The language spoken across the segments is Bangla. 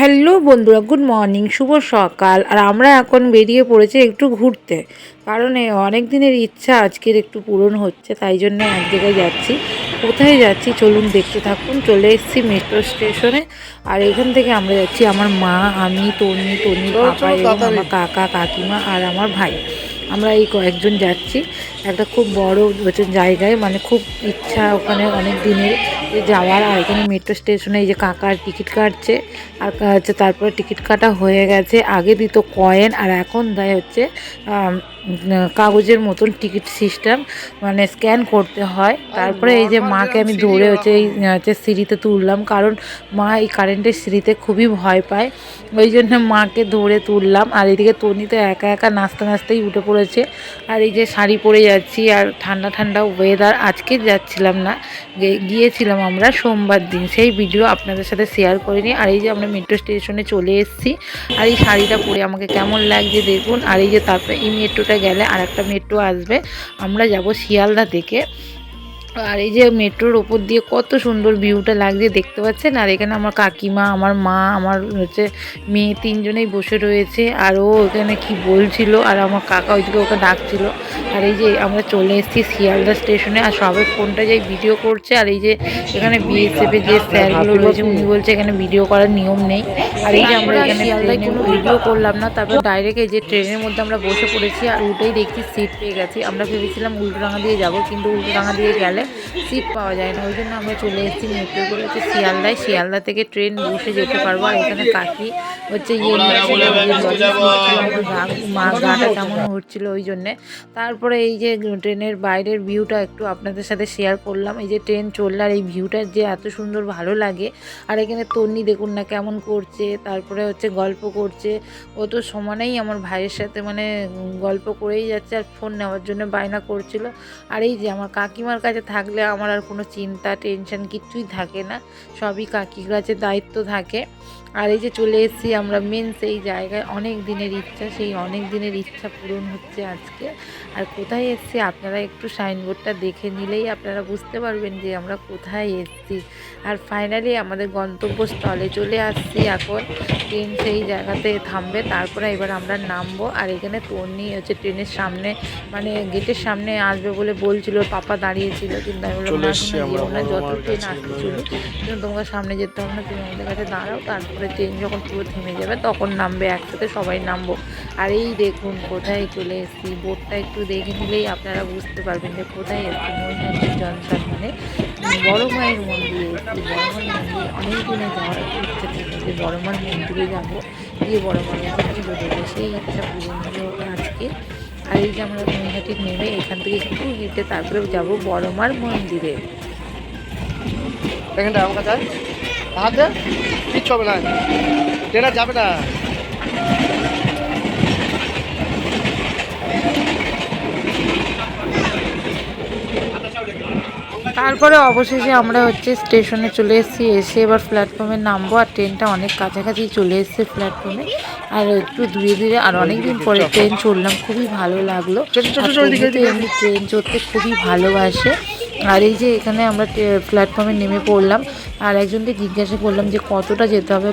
হ্যালো বন্ধুরা, গুড মর্নিং, শুভ সকাল। আর আমরা এখন বেরিয়ে পড়েছি একটু ঘুরতে, কারণ অনেক দিনের ইচ্ছা আজকের একটু পূরণ হচ্ছে, তাই জন্য এক জায়গায় যাচ্ছি। কোথায় যাচ্ছি চলুন দেখতে থাকুন। চলে এসেছি মেট্রো স্টেশনে। আর এখান থেকে আমরা যাচ্ছি আমার মা, আমি, তনির পাপা এবং আমার কাকা কাকিমা আর আমার ভাই। আমরা এই কয়েকজন যাচ্ছি একটা খুব বড় জায়গায়, মানে খুব ইচ্ছা ওখানে অনেক দিনের যাওয়ার। আর এখানে মেট্রো স্টেশনে এই যে কাকার টিকিট কাটছে, আর হচ্ছে তারপরে টিকিট কাটা হয়ে গেছে। আগে দিত কয়েন, আর এখন দেয় হচ্ছে কাগজের মতন টিকিট সিস্টেম, মানে স্ক্যান করতে হয়। তারপরে এই যে মাকে আমি ধরে হচ্ছে এই হচ্ছে সিঁড়িতে তুললাম, কারণ মা এই কারেন্টের সিঁড়িতে খুবই ভয় পায়, ওই জন্য মাকে ধরে তুললাম। আর এদিকে তনি তো একা একা নাচতে নাচতেই উঠে পড়েছে। আর এই যে শাড়ি পরে যাচ্ছি, আর ঠান্ডা ঠান্ডা ওয়েদার। আজকে যাচ্ছিলাম না, গিয়েছিলাম আমরা সোমবার দিন, সেই ভিডিও আপনাদের সাথে শেয়ার করিনি। আর এই যে আমরা মেট্রো স্টেশনে চলে এসেছি, আর এই শাড়িটা পরে আমাকে কেমন লাগছে দেখুন। আর এই যে তারপরে এই মেট্রোটা গেলে আর একটা মেট্রো আসবে, আমরা যাব শিয়ালদা থেকে। আর এই যে মেট্রোর ওপর দিয়ে কত সুন্দর ভিউটা লাগছে দেখতে পাচ্ছেন। আর এখানে আমার কাকিমা, আমার মা, আমার হচ্ছে মেয়ে, তিনজনেই বসে রয়েছে। আর ও ওখানে কি বলছিল, আর আমার কাকা ওইদিকে ওকে ডাকছিল। আর এই যে আমরা চলে এসেছি শিয়ালদা স্টেশনে, আর সবাই ফোনটা যাই ভিডিও করছে। আর এই যে এখানে বিএসএফের যে স্যারগুলো রয়েছে, উনি বলছে এখানে ভিডিও করার নিয়ম নেই। আর এই যে আমরা এখানে শিয়ালদায় কোনো ভিডিও করলাম না, তারপর ডাইরেক্ট এই যে ট্রেনের মধ্যে আমরা বসে পড়েছি। আর উল্টেই দেখছি সিট পেয়ে গেছি। আমরা ভেবেছিলাম উল্টোডাঙা দিয়ে যাব, কিন্তু উল্টোডাঙা দিয়ে গেলে সিট পাওয়া যায় না, ওই জন্য আমরা চলে এসেছি মেট্রো করে হচ্ছে শিয়ালদায়। শিয়ালদা থেকে ট্রেন বসে যেতে পারবো। আর এখানে কাকি হচ্ছে মা গাটা কেমন হচ্ছিল ওই জন্যে। তারপরে এই যে ট্রেনের বাইরের ভিউটা একটু আপনাদের সাথে শেয়ার করলাম। এই যে ট্রেন চললে আর এই ভিউটা যে এত সুন্দর ভালো লাগে। আর এখানে তন্নি দেখুন না কেমন করছে, তারপরে হচ্ছে গল্প করছে। ও তো সমানেই আমার ভাইয়ের সাথে মানে গল্প করেই যাচ্ছে, আর ফোন নেওয়ার জন্য বায়না করছিল। আর এই যে আমার কাকিমার কাছে থাকলে আমার আর কোনো চিন্তা টেনশন কিচ্ছুই থাকে না, সবই কাকির কাছে দায়িত্ব থাকে। আর এই যে চলে এসেছি আমরা মেন সেই জায়গায়, অনেক দিনের ইচ্ছা, সেই অনেক দিনের ইচ্ছা পূরণ হচ্ছে আজকে। আর কোথায় এসেছি আপনারা একটু সাইনবোর্ডটা দেখে নিলেই আপনারা বুঝতে পারবেন যে আমরা কোথায় এসেছি। আর ফাইনালি আমাদের গন্তব্যস্থলে চলে আসছি। এখন ট্রেন সেই জায়গাতে থামবে, তারপরে এবার আমরা নামবো। আর এখানে তন্নি হচ্ছে ট্রেনের সামনে, মানে গেটের সামনে আসবে বলে বলছিল, পাপা দাঁড়িয়েছিল, কিন্তু আমি বললাম না, শোনা যেও না, যত ট্রেন আসতে চলুক, কিন্তু তোমার সামনে যেতে হবে না, তুমি আমাদের কাছে দাঁড়াও, তারপরে ট্রেন যখন পুরো থেমে যাবে তখন নামবে, একসাথে সবাই নামবো। আর এই দেখুন কোথায় চলে এসেছি, বোর্ডটা একটু দেখে নিলেই আপনারা বুঝতে পারবেন যে কোথায় এসেছি। মহিষাদল জংশন, মানে বড় মায়ের মন্দিরে এসেছি। বড় মায়ের মন্দির অনেক দিনে যাওয়ার ইচ্ছা ছিল, যে বড় মার মন্দিরে যাবো, গিয়ে বড় মায়ের পুজো দেবো, সেই ইচ্ছা পূরণ হলো আজকে। আর এই যে আমরা নৈহাটি নেমে এখান থেকে একটু হেঁটে তারপরে যাবো বড় মার মন্দিরে। এখানটা আমার কাছে হাত দে, কিচ্ছু হবে না, ট্রেনার যাবে না। তারপরে অবশেষে আমরা হচ্ছে স্টেশনে চলে এসেছি, এসে এবার প্ল্যাটফর্মে নামবো। আর ট্রেনটা অনেক কাছাকাছি চলে এসেছে প্ল্যাটফর্মে, আর একটু ধীরে ধীরে, আর অনেকদিন পরে ট্রেন চললাম, খুবই ভালো লাগলো। এমনি ট্রেন চড়তে খুবই ভালোবাসে। আর এই যে এখানে আমরা প্ল্যাটফর্মে নেমে পড়লাম, আর একজনকে জিজ্ঞাসা করলাম যে কতটা যেতে হবে,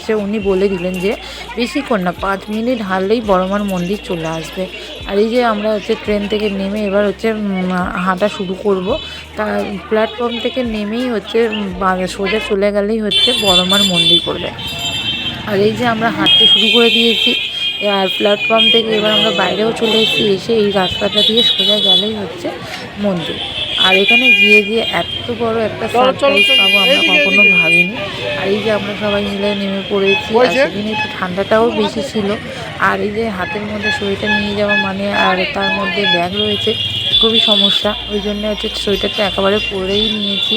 সে উনি বলে দিলেন যে বেশিক্ষণ না, 5 মিনিট হারলেই বড়মার মন্দির চলে আসবে। আর এই যে আমরা হচ্ছে ট্রেন থেকে নেমে এবার হচ্ছে হাঁটা শুরু করব। তা প্ল্যাটফর্ম থেকে নেমেই হচ্ছে সোজা চলে গেলেই হচ্ছে বড়মার মন্দির পড়বে। আর এই যে আমরা হাঁটতে শুরু করে দিয়েছি, আর প্ল্যাটফর্ম থেকে এবার আমরা বাইরেও চলে এসেছি। এসে এই রাস্তাটা দিয়ে সোজা গেলেই হচ্ছে মন্দির। আর এখানে গিয়ে এত বড় একটা সারপ্রাইজ পাবো আমরা কখনো ভাবিনি। আর এই যে আমরা সবাই মিলে নেমে পড়েছি, আর সেদিন একটু ঠান্ডাটাও বেশি ছিল। আর এই যে হাতের মধ্যে সোয়েটার নিয়ে যাওয়া মানে, আর তার মধ্যে ব্যাগ রয়েছে, খুবই সমস্যা, ওই জন্য হচ্ছে সোয়েটারটা একেবারে পরেই নিয়েছি।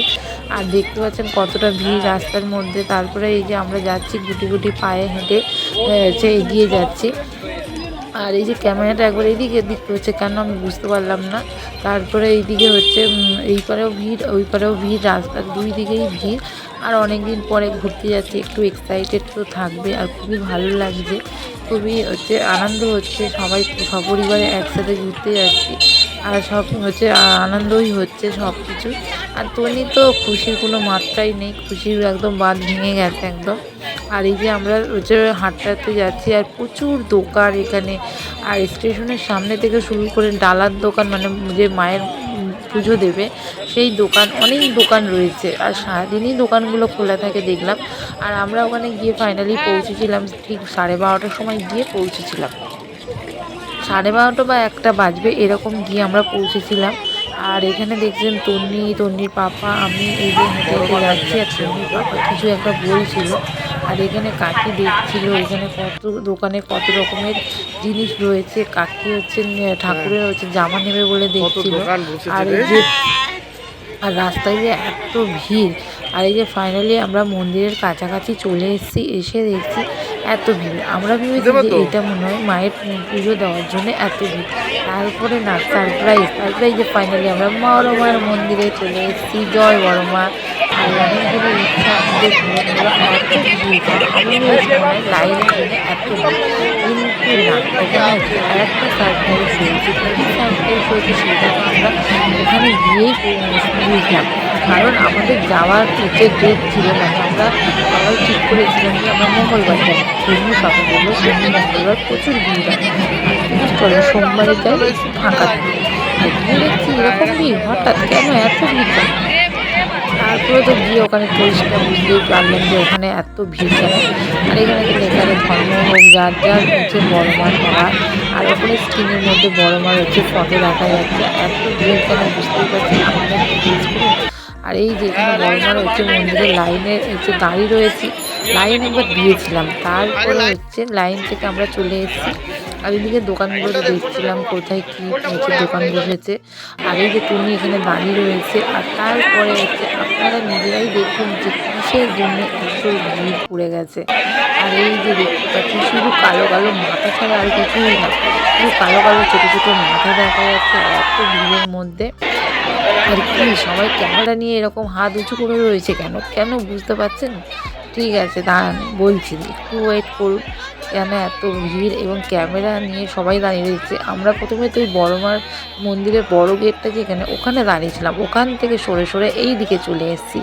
আর দেখতে পাচ্ছেন কতটা ভিড় রাস্তার মধ্যে। তারপরে এই যে আমরা যাচ্ছি গুটি গুটি পায়ে হেঁটে হচ্ছে এগিয়ে যাচ্ছি। আর এই যে ক্যামেরাটা একবার এইদিকে দেখতে হচ্ছে কেন আমি বুঝতে পারলাম না। তারপরে এইদিকে হচ্ছে এই পারেও ভিড়, ওই পারেও ভিড়, রাস্তার দুই দিকেই ভিড়। আর অনেক দিন পরে ঘুরতে যাচ্ছি, একটু এক্সাইটেড তো থাকবে, আর খুবই ভালো লাগছে, খুবই হচ্ছে আনন্দ হচ্ছে, সবাই সপরিবারে একসাথে ঘুরতে যাচ্ছি। আর সব হচ্ছে আনন্দই হচ্ছে সব কিছু। আর তনি তো খুশির কোনো মাত্রাই নেই, খুশির একদম বাঁধ ভেঙে গেছে একদম। আর এই যে আমরা হচ্ছে হাঁটতে যাচ্ছি আর প্রচুর দোকান এখানে, আর স্টেশনের সামনে থেকে শুরু করে ডালার দোকান, মানে যে মায়ের পুজো দেবে সেই দোকান, অনেক দোকান রয়েছে আর সারাদিনই দোকানগুলো খোলা থাকে দেখলাম। আর আমরা ওখানে গিয়ে ফাইনালি পৌঁছেছিলাম ঠিক 12:30টার সময় গিয়ে পৌঁছেছিলাম, 12:30 বা 1টা বাজবে এরকম গিয়ে আমরা পৌঁছেছিলাম। আর এখানে দেখছেন তন্নির পাপা, আমি এই যে হেঁটে হেঁটে যাচ্ছি আর তন্নির পাপা কিছু একটা বলছিল। আর এখানে কাকি দেখছিল এখানে কত দোকানে কত রকমের জিনিস রয়েছে। কাকি হচ্ছে ঠাকুরের হচ্ছে জামা নেবে বলে দেখছিল। আর এই যে আর রাস্তায় যে এত ভিড়, আর এই যে ফাইনালি আমরা মন্দিরের কাছাকাছি চলে এসেছি, এসে দেখছি এত ভিড়। আমরা ভেবেছি যে এটা মনে হয় মায়ের পুজো দেওয়ার জন্য এত ভিড়, তারপরে না সারপ্রাইজ যে ফাইনালি আমরা বড় মায়ের মন্দিরে চলে এসেছি। জয় বড় মা। আর অনেকগুলো ইচ্ছা আমাদের পূরণ হলো। এত ভিড়, আমি ভেবেছিলাম লাইনের জন্য এত ভিড়, কিন্তু না, এখানে আর একটা সারপ্রাইজ হয়েছে। কী সারপ্রাইজ হয়েছে সেটা তো আমরা ওখানে গিয়েই বুঝলাম। কারণ আমাদের যাওয়ার যে ডেট ছিল, মানে আমরা সবাই ঠিক করেছিলাম যে আমরা মঙ্গলবার যাবো। শনি পাপা বললো শনি মঙ্গলবার প্রচুর ভিড় হয়, চলো সোমবারে যাই ফাঁকা থাকে। আর গিয়ে দেখছি এরকম ভিড়, হঠাৎ কেন এত ভিড় কেন? তারপরে তো গিয়ে ওখানে টেস্টটা বুঝতেই পারলাম যে ওখানে এত ভিড় কেন। আর এখানে তো লেখা ধর্ম হোক যার যার হচ্ছে বড় মার সবার, আর ওখানে স্ক্রিনের মধ্যে বড় মার হচ্ছে ফটো দেখা যাচ্ছে। এত ভিড় কেন বুঝতেই পারছি, আমরা একটু টেস্ট করুন। আর এই যে এখানে বড় মার হচ্ছে মন্দিরের লাইনে হচ্ছে দাঁড়িয়ে রয়েছি, লাইন একবার দিয়েছিলাম, তারপরে হচ্ছে লাইন থেকে আমরা চলে এসেছি। আর এদিকে দোকানগুলো দেখছিলাম কোথায় কী হচ্ছে দোকান বসেছে। আর এই যে তুমি এখানে দাঁড়িয়ে রয়েছে। আর তারপরে হচ্ছে আপনারা নিজেরাই দেখুন যে কিসের জন্য এত ভিড় পড়ে গেছে। আর এই যে দেখতে পাচ্ছি শুধু কালো কালো মাথা ছাড়া আর কিছুই না, শুধু কালো কালো ছোটো ছোটো মাথা দেখা যাচ্ছে এত ভিড়ের মধ্যে। আর কি সবাই ক্যামেরা নিয়ে এরকম হাত উঁচু করে রয়েছে কেন কেন বুঝতে পারছেন? ঠিক আছে দাঁড়ান বলছি, একটু ওয়েট করুন। কেন এত ভিড় এবং ক্যামেরা নিয়ে সবাই দাঁড়িয়ে রয়েছে। আমরা প্রথমে তো ওই বড় মার মন্দিরের বড় গেটটা যেখানে, ওখানে দাঁড়িয়েছিলাম, ওখান থেকে সরে সরে এই দিকে চলে এসেছি।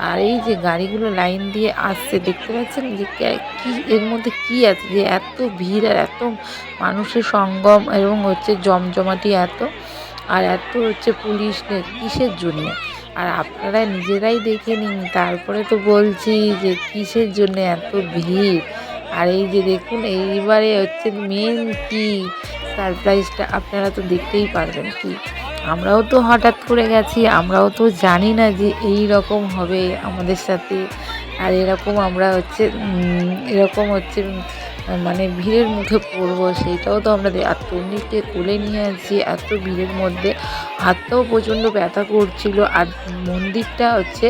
আর এই যে গাড়িগুলো লাইন দিয়ে আসছে দেখতে পাচ্ছেন যে কি এর মধ্যে কি আছে যে এত ভিড় আর এত মানুষের সঙ্গম এবং হচ্ছে জমজমাটি এত, আর এত হচ্ছে পুলিশ কিসের জন্য? আর আপনারা নিজেরাই দেখে নিন, তারপরে তো বলছি যে কিসের জন্য এত ভিড়। আর এই যে দেখুন এইবারে হচ্ছে মেন কি সারপ্রাইজটা আপনারা তো দেখতেই পারবেন। কি আমরাও তো হঠাৎ করে গেছি, আমরাও তো জানি না যে এই রকম হবে আমাদের সাথে। আর এরকম আমরা হচ্ছে এরকম হচ্ছে মানে ভিড়ের মুখে পড়বো সেইটাও তো আমরা আর তন্নিকে কোলে নিয়ে আসছি এত ভিড়ের মধ্যে, হাতটাও প্রচণ্ড ব্যথা করছিল। আর মন্দিরটা হচ্ছে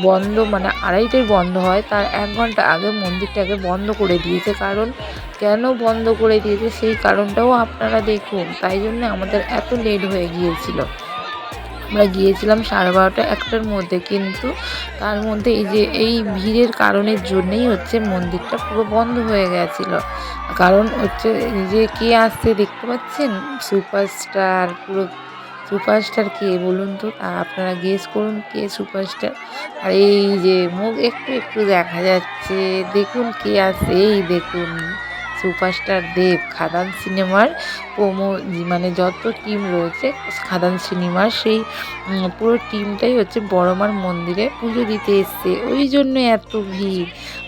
বন্ধ, মানে 2:30টায় বন্ধ হয়, তার 1 ঘন্টা আগে মন্দিরটাকে বন্ধ করে দিয়েছে। কারণ কেন বন্ধ করে দিয়েছে সেই কারণটাও আপনারা দেখুন, তাই জন্য আমাদের এত লেট হয়ে গিয়েছিল। আমরা গিয়েছিলাম 12:30 1টার মধ্যে, কিন্তু তার মধ্যে এই যে এই ভিড়ের কারণের জন্যেই হচ্ছে মন্দিরটা পুরো বন্ধ হয়ে গেছিলো। কারণ হচ্ছে যে কে আসছে দেখতে পাচ্ছেন, সুপারস্টার। পুরো সুপারস্টার কে বলুন তো? আপনারা গেস করুন কে সুপারস্টার। আর এই যে মুখ একটু একটু দেখা যাচ্ছে, দেখুন কে আসছে, এই দেখুন সুপারস্টার দেব। খাদান সিনেমার প্রোমো, মানে যত টিম রয়েছে খাদান সিনেমার সেই পুরো টিমটাই হচ্ছে বড় মার মন্দিরে পুজো দিতে এসছে, ওই জন্য এত ভিড়।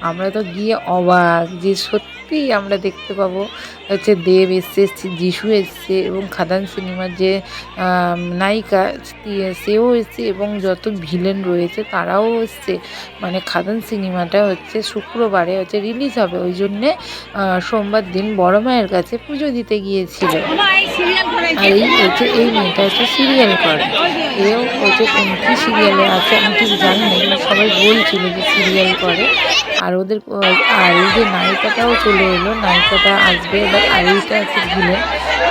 আমরা তো গিয়ে অবাক যে সত্যি আমরা দেখতে পাবো হচ্ছে দেব এসছে, যিশু এসছে এবং খাদান সিনেমার যে নায়িকা সেও এসছে এবং যত ভিলেন রয়েছে তারাও এসছে। মানে খাদান সিনেমাটা হচ্ছে শুক্রবারে হচ্ছে রিলিজ হবে, ওই জন্যে সোমবার দিন বড় মায়ের কাছে পুজো দিতে গিয়েছিল। আর এই হচ্ছে এই মেয়েটা হচ্ছে সিরিয়াল করে, এও হচ্ছে কী সিরিয়ালে আছে আমি ঠিক জানি না, কিন্তু সবাই বলছিল যে সিরিয়াল করে। আর ওদের আর এই যে নায়িকাটাও চলে এলো, নায়িকাটা আসবে এবার। আর এইটা হচ্ছে ভিলেন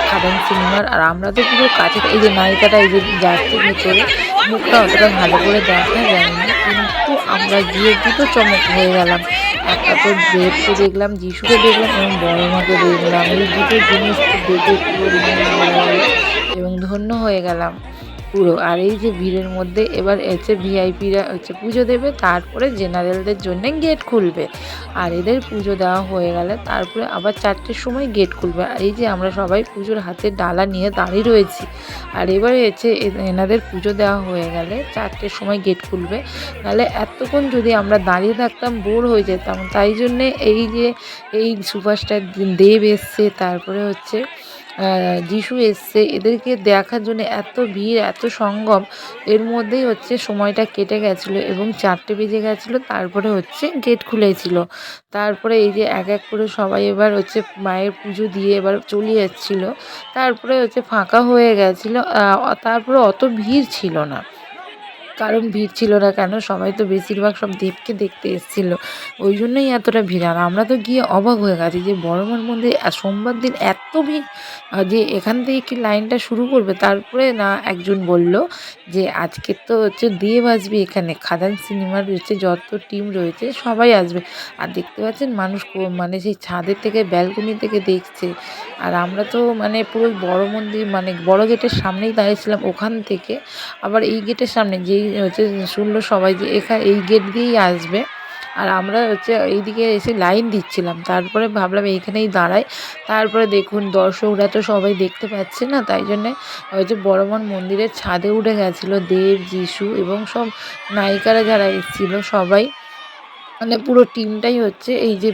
খাদান সিনেমার। আর আমরা তো পুরো কাছে, এই যে নায়িকাটা এই যে যাচ্ছে ভিতরে, মুখটা অতটা ভালো করে দেখা যায়নি, কিন্তু আমরা গিয়ে দুটো চমক হয়ে গেলাম। একটা তো দেবকে দেখলাম, যিশুকে দেখলাম এবং বড় মাকে দেখলাম। এই দুটো জিনিস দেখে পুরো এবং ধন্য হয়ে গেলাম। পুরো। আর এই যে ভিড়ের মধ্যে এবার হচ্ছে ভিআইপিরা হচ্ছে পুজো দেবে, তারপরে জেনারেলদের জন্যে গেট খুলবে। আর এদের পুজো দেওয়া হয়ে গেলে তারপরে আবার 4টের সময় গেট খুলবে। আর এই যে আমরা সবাই পুজোর হাতে ডালা নিয়ে দাঁড়িয়ে রয়েছি। আর এবারে হচ্ছে এনাদের পুজো দেওয়া হয়ে গেলে 4টের সময় গেট খুলবে। নাহলে এতক্ষণ যদি আমরা দাঁড়িয়ে থাকতাম বোর হয়ে যেতাম। তাই জন্যে এই যে এই সুপারস্টার দেব এসছে, তারপরে হচ্ছে যিশু এসছে, এদেরকে দেখার জন্য এত ভিড়, এত সঙ্গম, এর মধ্যেই হচ্ছে সময়টা কেটে গেছিলো এবং 4টে বেজে গেছিলো। তারপরে হচ্ছে গেট খুলেছিল। তারপরে এই যে এক এক করে সবাই এবার হচ্ছে মায়ের পুজো দিয়ে এবার চলে যাচ্ছিলো। তারপরে হচ্ছে ফাঁকা হয়ে গেছিলো। তারপরে অত ভিড় ছিল না। কারণ ভিড় ছিল না কেন, সবাই তো বেশিরভাগ সব দেবকে দেখতে এসেছিল, ওই জন্যই এতটা ভিড়। আর আমরা তো গিয়ে অবাক হয়ে গেছি যে বড়মার মন্দিরে সোমবার দিন এত ভিড়, যে এখান থেকে কি লাইনটা শুরু করবে। তারপরে না একজন বলল যে আজকে তো হচ্ছে দেব আসবে, এখানে খাদান সিনেমার হচ্ছে যত টিম রয়েছে সবাই আসবে। আর দেখতে পাচ্ছেন মানুষ মানে সেই ছাদের থেকে ব্যালকনি থেকে দেখছে। আর আমরা তো মানে পুরো বড় মন্দির মানে বড় গেটের সামনেই দাঁড়িয়েছিলাম, ওখান থেকে আবার এই গেটের সামনে যেই হচ্ছে শুনলো সবাই যে এই গেট দিয়েই আসবে। আর আমরা হচ্ছে এইদিকে এসে লাইন দিচ্ছিলাম। তারপরে ভাবলাম এইখানেই দাঁড়াই। তারপরে দেখুন দর্শকরা তো সবাই দেখতে পাচ্ছে না, তাই জন্যে হচ্ছে বড়মার মন্দিরের ছাদে উঠে গেছিলো দেব, যিশু এবং সব নায়িকারা যারা এসেছিলো সবাই, মানে পুরো টিমটাই হচ্ছে এই যে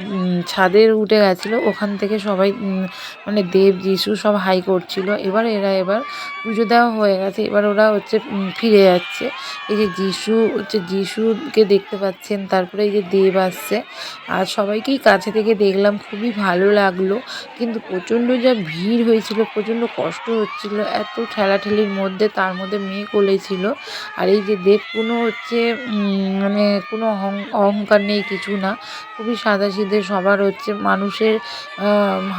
ছাদে উঠে গেছিলো। ওখান থেকে সবাই মানে দেব, যিশু সব হাই করছিল। এবার পুজো দেওয়া হয়ে গেছে, এবার ওরা হচ্ছে ফিরে যাচ্ছে। এই যে যিশুকে দেখতে পাচ্ছেন, তারপরে এই যে দেব আসছে। আর সবাইকেই কাছে থেকে দেখলাম, খুবই ভালো লাগলো। কিন্তু প্রচণ্ড যা ভিড় হয়েছিল, প্রচণ্ড কষ্ট হচ্ছিল এত ঠেলাঠেলির মধ্যে, তার মধ্যে মেয়ে কোলে ছিল। আর এই যে দেব কোনো হচ্ছে মানে কোনো অহংকার নেই, কিছু না, খুবই সাদাসিধে। সবার হচ্ছে মানুষের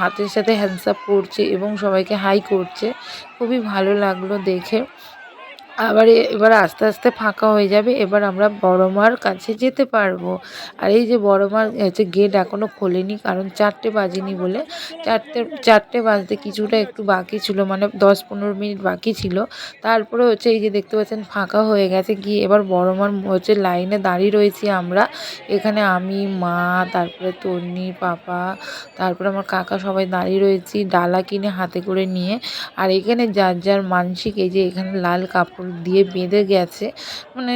হাতের সাথে হ্যান্ডস আপ করছে এবং সবাইকে হাই করছে, খুবই ভালো লাগলো দেখে। এবার আস্তে আস্তে ফাঁকা হয়ে যাবে, এবার আমরা বড়মার কাছে যেতে পারবো। আর এই যে বড়মার হচ্ছে গেট এখনও খোলেনি, কারণ 4টে বাজেনি বলে। 4টে বাজতে কিছুটা একটু বাকি ছিল, মানে 10-15 মিনিট বাকি ছিল। তারপরে হচ্ছে এই যে দেখতে পাচ্ছেন ফাঁকা হয়ে গেছে। গিয়ে এবার বড়মার হচ্ছে লাইনে দাঁড়িয়ে রয়েছি আমরা। এখানে আমি, মা, তারপরে তন্নি, পাপা, তারপরে আমার কাকা সবাই দাঁড়িয়ে রয়েছি ডালা কিনে হাতে করে নিয়ে। আর এখানে যার যার মানসিক, এই যে এখানে লাল কাপড় দিয়ে বেঁধে গেছে, মানে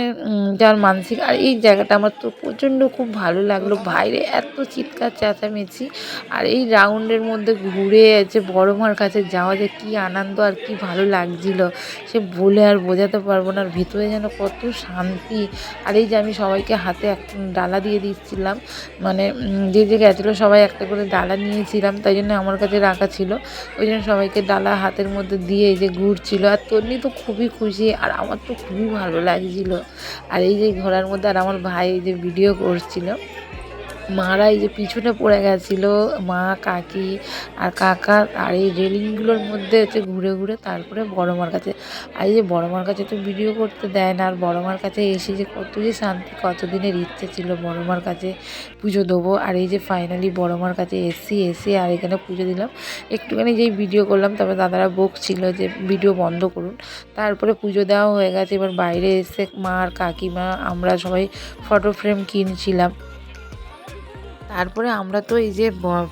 যার মানসিক। আর এই জায়গাটা আমার তো প্রচণ্ড খুব ভালো লাগলো, বাইরে এত চিৎকার চেঁচামেচি। আর এই রাউন্ডের মধ্যে ঘুরে আছে বড়মার কাছে যাওয়া, যে কী আনন্দ আর কি ভালো লাগছিল, সে বলে আর বোঝাতে পারবো না। আর ভিতরে যেন কত শান্তি। আর এই যে আমি সবাইকে হাতে এক ডালা দিয়ে দিচ্ছিলাম, মানে যে গেছিলো সবাই একটা করে ডালা নিয়েছিলাম, তাই জন্য আমার কাছে রাখা ছিল। ওই জন্য সবাইকে ডালা হাতের মধ্যে দিয়ে এই যে ঘুরছিল। আর তন্নি তো খুবই খুশি, আর আমার তো খুবই ভালো লাগছিল। আর এই যে ঘোড়ার মধ্যে আর আমার ভাই এই যে ভিডিও করছিল। মারা এই যে পিছনে পড়ে গেছিলো, মা, কাকি আর কাকা। আর এই রেলিংগুলোর মধ্যে হচ্ছে ঘুরে ঘুরে তারপরে বড়মার কাছে। আর এই যে বড়মার কাছে তো ভিডিও করতে দেয় না। আর বড়মার কাছে এসে যে কত যে শান্তি, কতদিনের ইচ্ছে ছিল বড়মার কাছে পুজো দেবো। আর এই যে ফাইনালি বড়মার কাছে এসে আর এখানে পুজো দিলাম। একটুখানি যেই ভিডিও করলাম, তবে দাদারা বকছিল যে ভিডিও বন্ধ করুন। তারপরে পুজো দেওয়া হয়ে গেছে। এবার বাইরে এসে মা আর কাকিমা আমরা সবাই ফটো ফ্রেম কিনছিলাম। তারপরে আমরা তো এই যে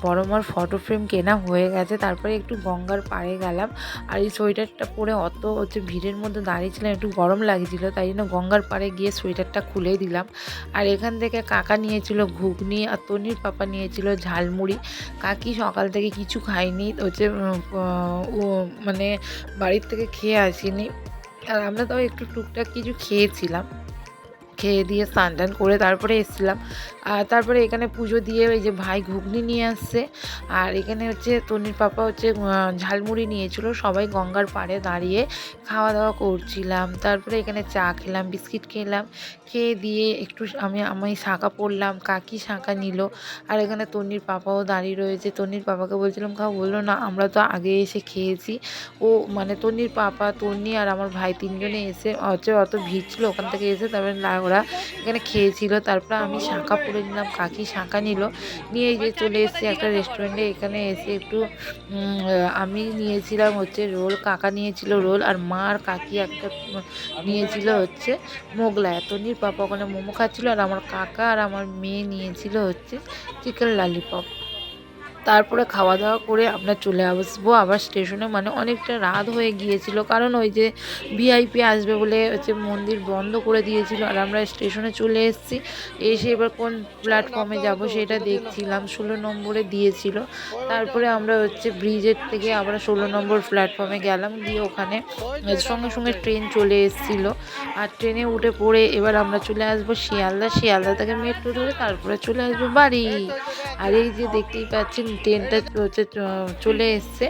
বড়মার ফটো ফ্রেম কেনা হয়ে গেছে, তারপরে একটু গঙ্গার পাড়ে গেলাম। আর এই সোয়েটারটা পরে অত হচ্ছে ভিড়ের মধ্যে দাঁড়িয়েছিলাম, একটু গরম লাগছিলো, তাই জন্য গঙ্গার পাড়ে গিয়ে সোয়েটারটা খুলে দিলাম। আর এখান থেকে কাকা নিয়েছিল ঘুগনি, আর তনির পাপা নিয়েছিল ঝালমুড়ি। কাকি সকাল থেকে কিছু খায়নি, হচ্ছে ও মানে বাড়ির থেকে খেয়ে আসেনি। আর আমরা তাও একটু টুকটাক কিছু খেয়েছিলাম। খেয়ে দিয়ে স্নান টান করে তারপরে এসেছিলাম। আর তারপরে এখানে পুজো দিয়ে এই যে ভাই ঘুগনি নিয়ে আসছে। আর এখানে হচ্ছে তনির পাপা হচ্ছে ঝালমুড়ি নিয়েছিল। সবাই গঙ্গার পাড়ে দাঁড়িয়ে খাওয়া দাওয়া করছিলাম। তারপরে এখানে চা খেলাম, বিস্কিট খেলাম। খেয়ে দিয়ে একটু আমি শাঁখা পরলাম, কাকি শাঁখা নিল। আর এখানে তনির পাপাও দাঁড়িয়ে রয়েছে। তনির পাপাকে বলছিলাম খাও, বললো না আমরা তো আগে এসে খেয়েছি। ও মানে তনির পাপা, তন্নি আর আমার ভাই তিনজনে এসে হচ্ছে অত ভিড় ছিল, ওখান থেকে এসে তারপরে ওরা এখানে খেয়েছিল। তারপর আমি শাঁখা পরে নিলাম, কাকি শাঁখা নিল, নিয়ে এই যে চলে এসেছি একটা রেস্টুরেন্টে। এখানে এসে একটু আমি নিয়েছিলাম হচ্ছে রোল, কাকা নিয়েছিল রোল, আর মা আর কাকি একটা নিয়েছিল হচ্ছে মোগলাই। তনির পাপা ওখানে মোমো খাচ্ছিল, আর আমার কাকা আর আমার মেয়ে নিয়েছিল হচ্ছে চিকেন ললিপপ। তারপরে খাওয়া দাওয়া করে আমরা চলে আসবো আবার স্টেশনে। মানে অনেকটা রাত হয়ে গিয়েছিল, কারণ ওই যে ভিআইপি আসবে বলে হচ্ছে মন্দির বন্ধ করে দিয়েছিল। আর আমরা স্টেশনে চলে এসেছি, এসে এবার কোন প্ল্যাটফর্মে যাব সেটা দেখছিলাম। 16 নম্বরে দিয়েছিল। তারপরে আমরা হচ্ছে ব্রিজের থেকে আবার 16 নম্বর প্ল্যাটফর্মে গেলাম, গিয়ে ওখানে সঙ্গে সঙ্গে ট্রেন চলে এসেছিলো। আর ট্রেনে উঠে পড়ে এবার আমরা চলে আসবো শিয়ালদা। শিয়ালদা থেকে মেট্রো ধরে তারপরে চলে আসবো বাড়ি। আর এই যে দেখতেই পাচ্ছেন ট্রেনটা হচ্ছে চলে এসছে,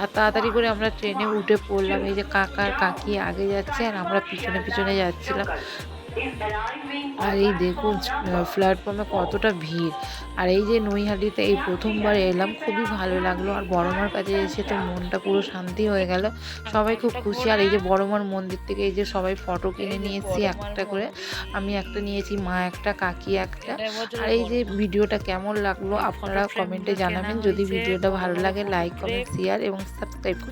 আর তাড়াতাড়ি করে আমরা ট্রেনে উঠে পড়লাম। এই যে কাকা আর কাকি আগে যাচ্ছে, আর আমরা পিছনে পিছনে যাচ্ছিলাম। আর এই দেখুন প্ল্যাটফর্মে কতটা ভিড়। আর এই যে নৈহাটিতে এই প্রথমবার এলাম, খুবই ভালো লাগলো। আর বড়মার কাছে এসে তো মনটা পুরো শান্তি হয়ে গেল, সবাই খুব খুশি। আর এই যে বড়মার মন্দির থেকে এই যে সবাই ফটো কিনে নিয়ে এসেছি একটা করে, আমি একটা নিয়েছি, মা একটা, কাকি একটা। আর এই যে ভিডিওটা কেমন লাগলো আপনারা কমেন্টে জানাবেন। যদি ভিডিওটা ভালো লাগে লাইক, কমেন্ট, শেয়ার এবং সাবস্ক্রাইব করে